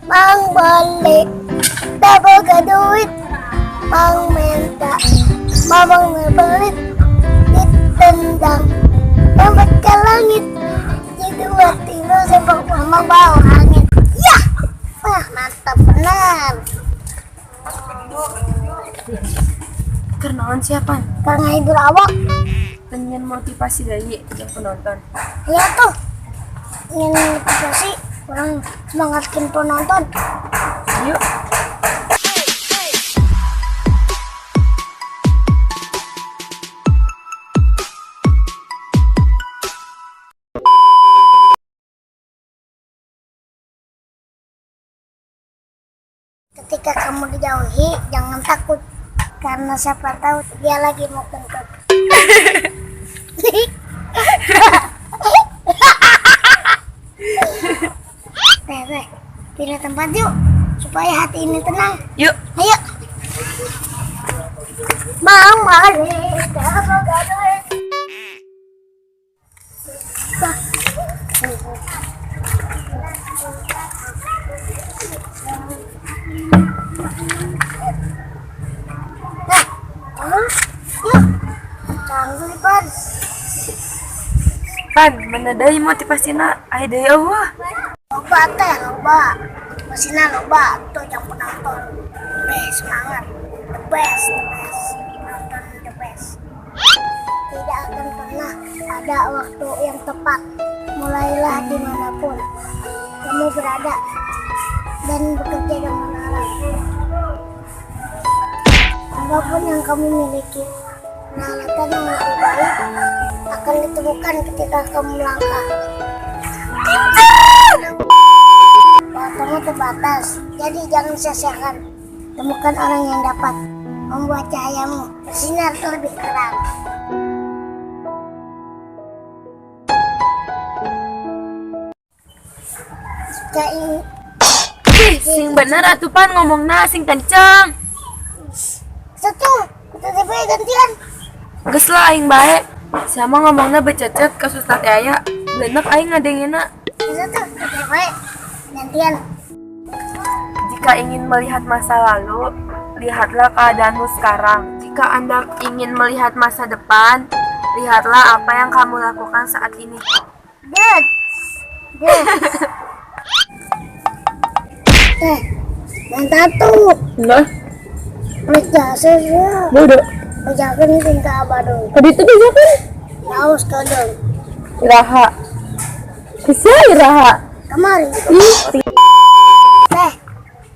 Mang balik, dapat ke duit. Mang minta, mamang ngebelit. Ditendang, lompat ke langit. Jadi waktu itu sepak mamang bawa angin. Ya, wah mantap benar. Kenalan siapa? Kang hibur awak. Pengen motivasi dari yang penonton. Ya tuh, ingin motivasi orang semangatkan penonton. Yuk. Ketika kamu dijauhi, jangan takut. Karena siapa tahu dia lagi mau kentut. Teh, pilih tempat yuk, supaya hati ini tenang. Yuk. Ayo. Bang, balik, dapat duit. Yuk, canggih pan. Pan, mana dari motivasinya? Ay dari Allah. Loba teh, loba. Mesinnya loba, tuh yang penonton. Semangat, the best. Penonton the best. Tidak akan pernah ada waktu yang tepat. Mulailah dimanapun kamu berada dan bekerja dengan arah. Apapun yang kamu miliki, peralatan yang lebih baik akan ditemukan ketika kamu melangkah. Waktumu terbatas, jadi jangan sia-siakan. Temukan orang yang dapat membuat cahayamu bersinar lebih terang. Sing bener atuh Pan ngomongna sing kenceng. Satu, kita TP gantian. Geus lah aing bae. Sama ngomongna bececet kasus teh aya. Bener aing ngadengina. Satu, kita TP gantian. Jika ingin melihat masa lalu, lihatlah keadaanmu sekarang. Jika Anda ingin melihat masa depan, lihatlah apa yang kamu lakukan saat ini. Good. Mantap tuh. Nah, Jasa ya. bodoh. Bejakan tingkah abadong. Tadi itu bejakan. Haus kadang. Iraha. Bisa iraha. Kemari. Ih,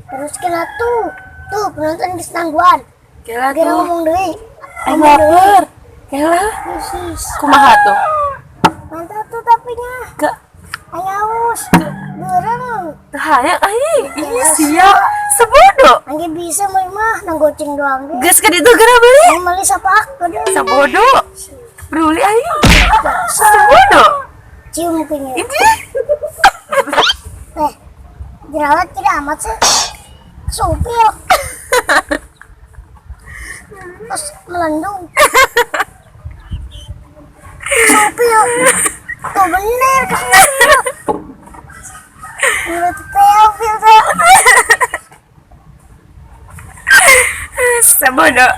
Terus kena tuh. Tuh penonton di tangguan. kela Kira tuh. ngomong deui. Aing lapar. Kela. Yesus. Kumaha tuh? Mantap tuh tapinya. Gak. Ayo haus. Gerang. Hayang aing. Ih, sia. Sebodoh. Angge bisa mah nang goceng doang deh. Geus ka ditu geura beli. Yang meli sapak kadang. Sebodoh. Peduli aing. Sebodoh. Cium punya. Ini. Jerawat tidak amat sih. Supil. Terus melendung. Supil. Tuh bener kan. Mulut teofil tuh. Sebodoh.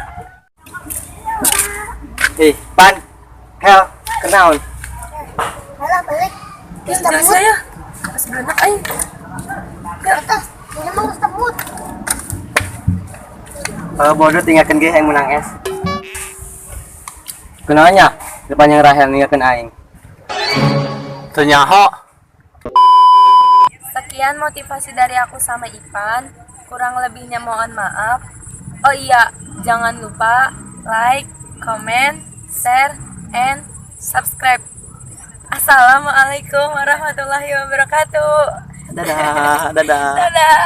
Pan, Hel, kenaon? Malah balik. Kita Geus mut. saya. Pas berenang aing. Kita memang temut. Kalau bodoh tinggalkan ge yang menang es. Kenaonnya? Depan yang Rahel ninggalkan aing. Ternyaho. Sekian motivasi dari aku sama Ipan. Kurang lebihnya mohon maaf. Oh iya, jangan lupa like, comment, share, and subscribe. Assalamualaikum warahmatullahi wabarakatuh. Dadah, dadah. Dadah.